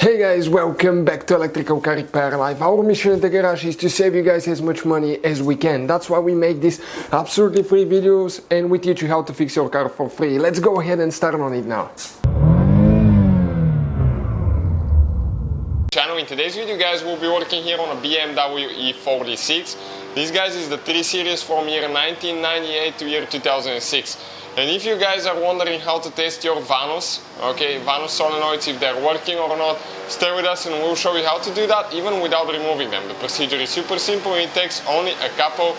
Hey guys, welcome back to Electrical Car Repair Live. Our mission at the garage is to save you guys as much money as we can. That's why we make these absolutely free videos and we teach you how to fix your car for free. Let's go ahead and start on it now. In today's video, guys, we'll be working here on a BMW E46. This, guys, is the 3 Series from year 1998 to year 2006. And if you guys are wondering how to test your VANOS, okay, VANOS solenoids, if they're working or not, stay with us and we'll show you how to do that even without removing them. The procedure is super simple. It takes only a couple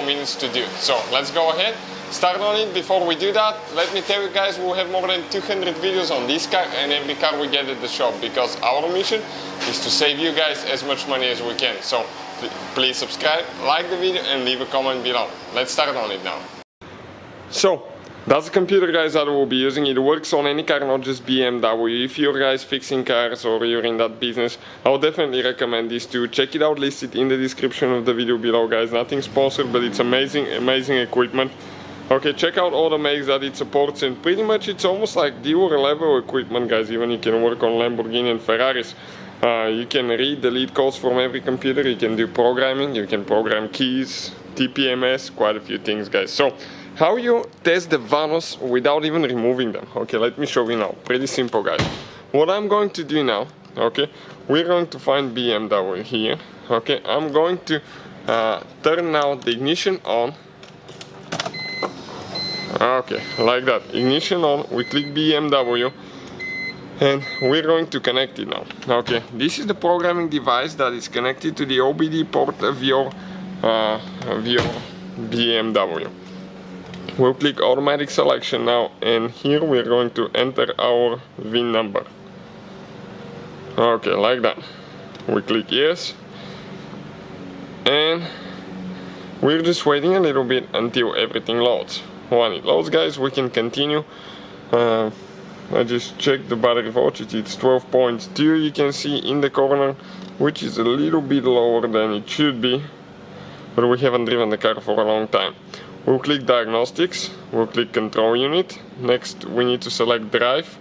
minutes to do. So let's go ahead, start on it. Before we do that, let me tell you guys, we'll have more than 200 videos on this car and every car we get at the shop, because our mission is to save you guys as much money as we can. So please subscribe, like the video and leave a comment below. Let's start on it now. So that's the computer, guys, that we'll be using. It works on any car, not just BMW. If you're guys fixing cars or you're in that business, I would definitely recommend this too. Check it out, listed in the description of the video below, guys. Nothing sponsored, but it's amazing equipment. Okay, check out all the makes that it supports, and pretty much it's almost like dealer level equipment, guys. Even you can work on Lamborghini and Ferraris. You can read the lead codes from every computer. You can do programming. You can program keys, TPMS, quite a few things, guys. So how you test the VANOS without even removing them? Okay, let me show you now. Pretty simple, guys. What I'm going to do now, okay, we're going to find BMW here. Okay, I'm going to turn now the ignition on. Okay, like that. Ignition on. We click BMW. And we're going to connect it now. Okay, this is the programming device that is connected to the OBD port of your BMW. We'll click automatic selection now, and here we're going to enter our VIN number. Okay, like that. We click yes, and we're just waiting a little bit until everything loads. When it loads, guys, we can continue. I just checked the battery voltage, it's 12.2, you can see in the corner, which is a little bit lower than it should be, but we haven't driven the car for a long time. We'll click diagnostics, we'll click control unit, next we need to select drive,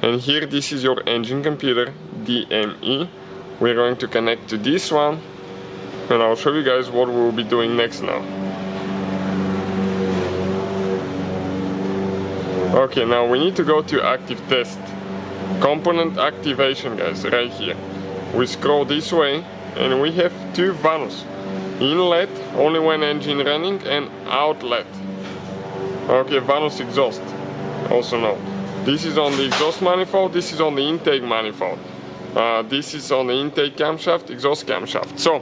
and here this is your engine computer, DME. We're going to connect to this one, and I'll show you guys what we'll be doing next now. Okay, now we need to go to active test. Component activation, guys, right here. We scroll this way and we have two VANOS. Inlet, only when engine running, and outlet. Okay, VANOS exhaust, also no. This is on the exhaust manifold, this is on the intake manifold. This is on the intake camshaft, exhaust camshaft. So,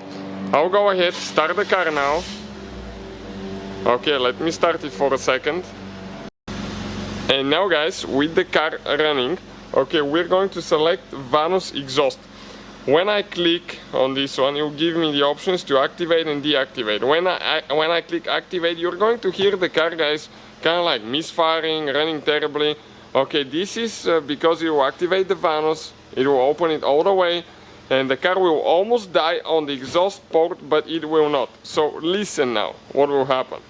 I'll go ahead, start the car now. Okay, let me start it for a second. And now, guys, with the car running, okay, we're going to select VANOS exhaust. When I click on this one, it will give me the options to activate and deactivate. When I click activate, you're going to hear the car, guys, kind of like misfiring, running terribly. Okay, this is because it will activate the VANOS, it will open it all the way, and the car will almost die on the exhaust port, but it will not. So listen now, what will happen.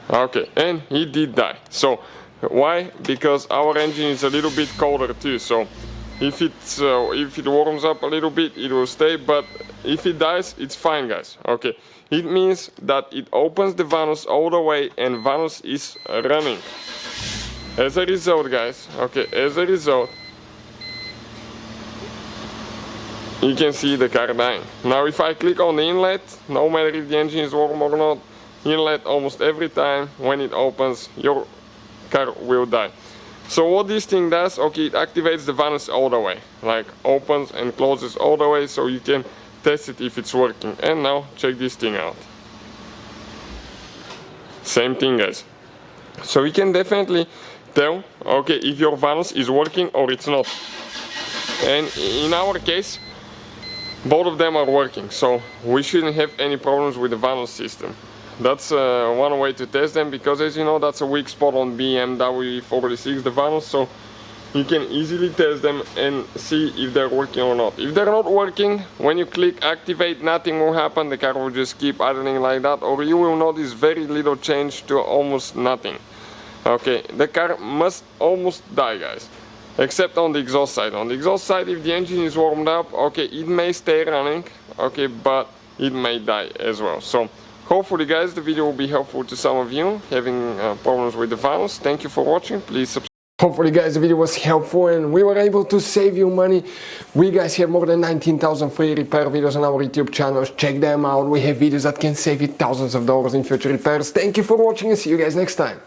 Okay, and he did die. So why? Because our engine is a little bit colder too. So if it warms up a little bit, it will stay. But if it dies, it's fine, guys. Okay, it means that it opens the VANOS all the way, and VANOS is running. As a result, guys. Okay, as a result, you can see the car dying. Now, if I click on the inlet, no matter if the engine is warm or not, inlet almost every time when it opens, your car will die. So what this thing does, okay, it activates the VANOS all the way, like opens and closes all the way, so you can test it if it's working. And now check this thing out. Same thing, guys. So you can definitely tell, okay, if your VANOS is working or it's not. And in our case, both of them are working, so we shouldn't have any problems with the VANOS system. That's one way to test them, because as you know, that's a weak spot on BMW E46, the VANOS, so you can easily test them and see if they're working or not. If they're not working, when you click activate, nothing will happen, the car will just keep idling like that, or you will notice very little change to almost nothing. Okay, the car must almost die, guys. except on the exhaust side. On the exhaust side, if the engine is warmed up, okay, it may stay running, okay, but it may die as well. So hopefully guys the video will be helpful to some of you having problems with the VANOS. Thank you for watching. Please subscribe. Hopefully guys the video was helpful and we were able to save you money. We guys have more than 19,000 free repair videos on our YouTube channels. Check them out. We have videos that can save you thousands of dollars in future repairs. Thank you for watching and see you guys next time.